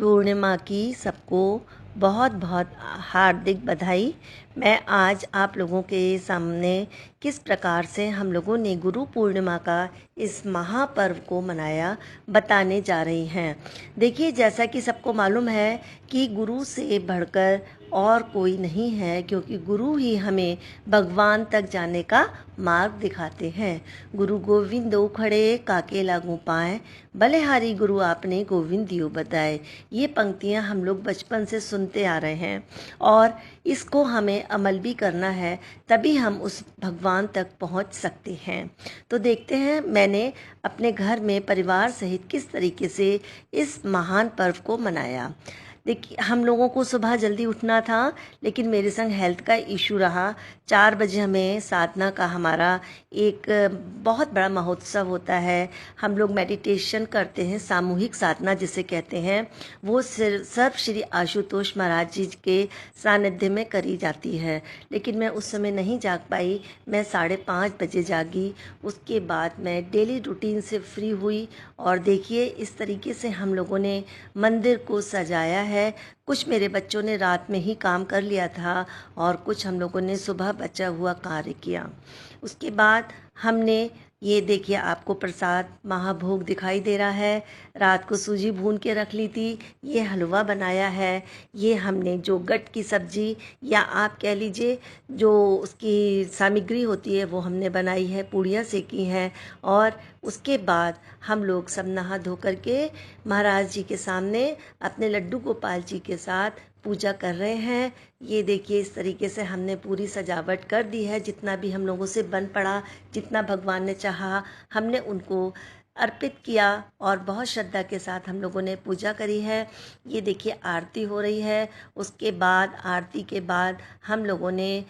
पूर्णिमा की सबको बहुत बहुत हार्दिक बधाई। मैं आज आप लोगों के सामने किस प्रकार से हम लोगों ने गुरु पूर्णिमा का इस महापर्व को मनाया बताने जा रही हैं। देखिए, जैसा कि सबको मालूम है कि गुरु से बढ़कर और कोई नहीं है, क्योंकि गुरु ही हमें भगवान तक जाने का मार्ग दिखाते हैं। गुरु गोविंद दो खड़े काके लागू पाए, बलिहारी गुरु आपने गोविंद दियो बताए। ये पंक्तियाँ हम लोग बचपन से सुनते आ रहे हैं और इसको हमें अमल भी करना है, तभी हम उस भगवान तक पहुंच सकते हैं। तो देखते हैं मैंने अपने घर में परिवार सहित किस तरीके से इस महान पर्व को मनाया। देखिए, हम लोगों को सुबह जल्दी उठना था, लेकिन मेरे संग हेल्थ का इशू रहा। 4 बजे हमें साधना का हमारा एक बहुत बड़ा महोत्सव होता है। हम लोग मेडिटेशन करते हैं, सामूहिक साधना जिसे कहते हैं। वो सर्व श्री आशुतोष महाराज जी के सानिध्य में करी जाती है, लेकिन मैं उस समय नहीं जाग पाई। मैं 5:30 बजे जागी। उसके बाद मैं डेली रूटीन से फ्री हुई और देखिए इस तरीके से हम लोगों ने मंदिर को सजाया है। कुछ मेरे बच्चों ने रात में ही काम कर लिया था और कुछ हम लोगों ने सुबह बचा हुआ कार्य किया। उसके बाद हमने ये देखिए, आपको प्रसाद महाभोग दिखाई दे रहा है। रात को सूजी भून के रख ली थी, ये हलवा बनाया है। ये हमने जो गट की सब्जी या आप कह लीजिए जो उसकी सामग्री होती है वो हमने बनाई है, पूड़ियाँ सेकी हैं। और उसके बाद हम लोग सब नहा धो करके महाराज जी के सामने अपने लड्डू गोपाल जी के साथ पूजा कर रहे हैं। ये देखिए, इस तरीके से हमने पूरी सजावट कर दी है। जितना भी हम लोगों से बन पड़ा, जितना भगवान ने चाहा, हमने उनको अर्पित किया और बहुत श्रद्धा के साथ हम लोगों ने पूजा करी है। ये देखिए, आरती हो रही है। उसके बाद आरती के बाद हम लोगों ने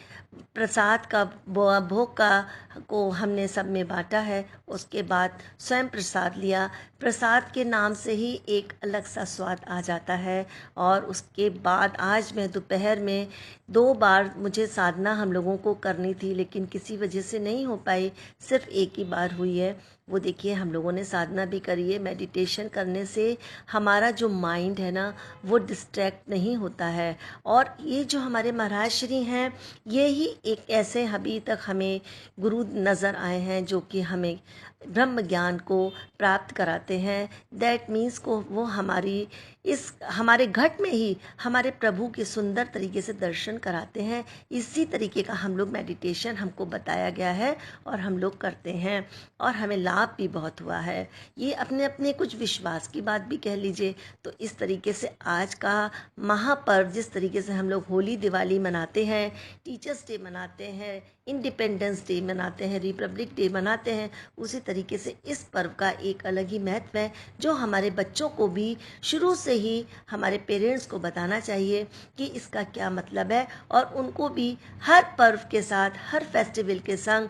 प्रसाद का भोग का को हमने सब में बांटा है। उसके बाद स्वयं प्रसाद लिया। प्रसाद के नाम से ही एक अलग सा स्वाद आ जाता है। और उसके बाद आज मैं दोपहर में 2 बार मुझे साधना हम लोगों को करनी थी, लेकिन किसी वजह से नहीं हो पाई, सिर्फ एक ही बार हुई है। वो देखिए, हम लोगों ने साधना भी करी है। मेडिटेशन करने से हमारा जो माइंड है ना, वो डिस्ट्रैक्ट नहीं होता है। और ये जो हमारे महाराज श्री हैं, ये ही एक ऐसे अभी तक हमें गुरु नज़र आए हैं जो कि हमें ब्रह्म ज्ञान को प्राप्त कराते हैं। दैट मीन्स को वो हमारे घट में ही हमारे प्रभु के सुंदर तरीके से दर्शन कराते हैं। इसी तरीके का हम लोग मेडिटेशन हमको बताया गया है और हम लोग करते हैं और हमें लाभ भी बहुत हुआ है। ये अपने अपने कुछ विश्वास की बात भी कह लीजिए। तो इस तरीके से आज का महापर्व, जिस तरीके से हम लोग होली दिवाली मनाते हैं, टीचर्स डे मनाते हैं, इंडिपेंडेंस डे मनाते हैं, रिपब्लिक डे मनाते हैं, उसी तरीके से इस पर्व का एक अलग ही महत्व है, जो हमारे बच्चों को भी शुरू से ही हमारे पेरेंट्स को बताना चाहिए कि इसका क्या मतलब है, और उनको भी हर पर्व के साथ, हर फेस्टिवल के संग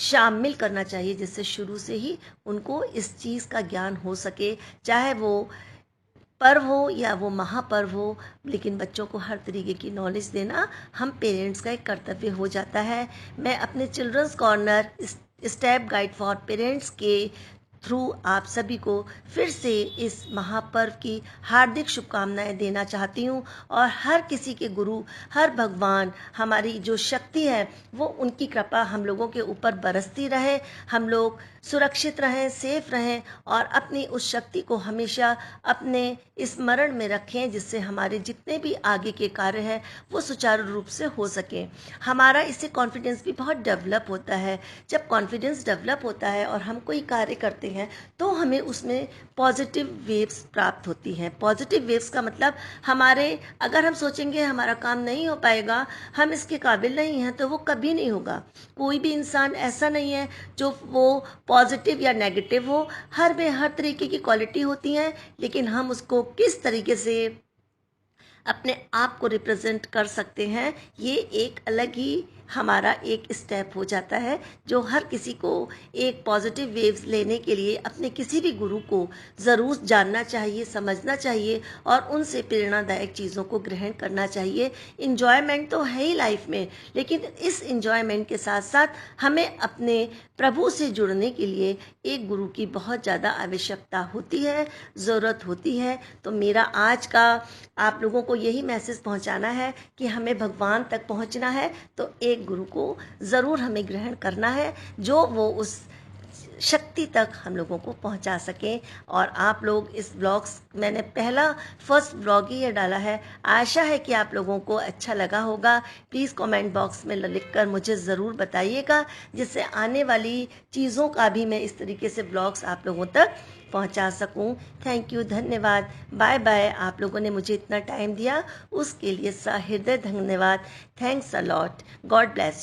शामिल करना चाहिए, जिससे शुरू से ही उनको इस चीज़ का ज्ञान हो सके। चाहे वो पर्व हो या वो महापर्व हो, लेकिन बच्चों को हर तरीके की नॉलेज देना हम पेरेंट्स का एक कर्तव्य हो जाता है। मैं अपने children's corner step guide for parents के थ्रू आप सभी को फिर से इस महापर्व की हार्दिक शुभकामनाएं देना चाहती हूँ। और हर किसी के गुरु, हर भगवान, हमारी जो शक्ति है वो उनकी कृपा हम लोगों के ऊपर बरसती रहे। हम लोग सुरक्षित रहें, सेफ रहें और अपनी उस शक्ति को हमेशा अपने स्मरण में रखें, जिससे हमारे जितने भी आगे के कार्य हैं वो सुचारू रूप से हो सकें। हमारा इससे कॉन्फिडेंस भी बहुत डेवलप होता है। जब कॉन्फिडेंस डेवलप होता है और हम कोई कार्य करते हैं तो हमें उसमें पॉजिटिव वेव्स प्राप्त होती हैं। पॉजिटिव वेव्स का मतलब, अगर हम सोचेंगे हमारा काम नहीं हो पाएगा, हम इसके काबिल नहीं हैं, तो वो कभी नहीं होगा। कोई भी इंसान ऐसा नहीं है जो वो पॉजिटिव या नेगेटिव हो। हर में हर तरीके की क्वालिटी होती हैं, लेकिन हम उसको किस तरीके से अपने आप को रिप्रेजेंट कर सकते हैं, ये एक अलग ही हमारा एक स्टेप हो जाता है, जो हर किसी को एक पॉजिटिव वेव्स लेने के लिए अपने किसी भी गुरु को ज़रूर जानना चाहिए, समझना चाहिए और उनसे प्रेरणादायक चीज़ों को ग्रहण करना चाहिए। इन्जॉयमेंट तो है ही लाइफ में, लेकिन इस इन्जॉयमेंट के साथ साथ हमें अपने प्रभु से जुड़ने के लिए एक गुरु की बहुत ज़्यादा आवश्यकता होती है, ज़रूरत होती है। तो मेरा आज का आप लोगों को यही मैसेज पहुंचाना है कि हमें भगवान तक पहुंचना है तो एक गुरु को ज़रूर हमें ग्रहण करना है, जो वो उस शक्ति तक हम लोगों को पहुंचा सकें। और आप लोग इस ब्लॉग्स, मैंने फर्स्ट ब्लॉग ही ये डाला है, आशा है कि आप लोगों को अच्छा लगा होगा। प्लीज़ कमेंट बॉक्स में लिखकर मुझे ज़रूर बताइएगा, जिससे आने वाली चीज़ों का भी मैं इस तरीके से ब्लॉग्स आप लोगों तक पहुंचा सकूं। थैंक यू, धन्यवाद, बाय बाय। आप लोगों ने मुझे इतना टाइम दिया उसके लिए सहृदय धन्यवाद। Thanks a lot. God bless.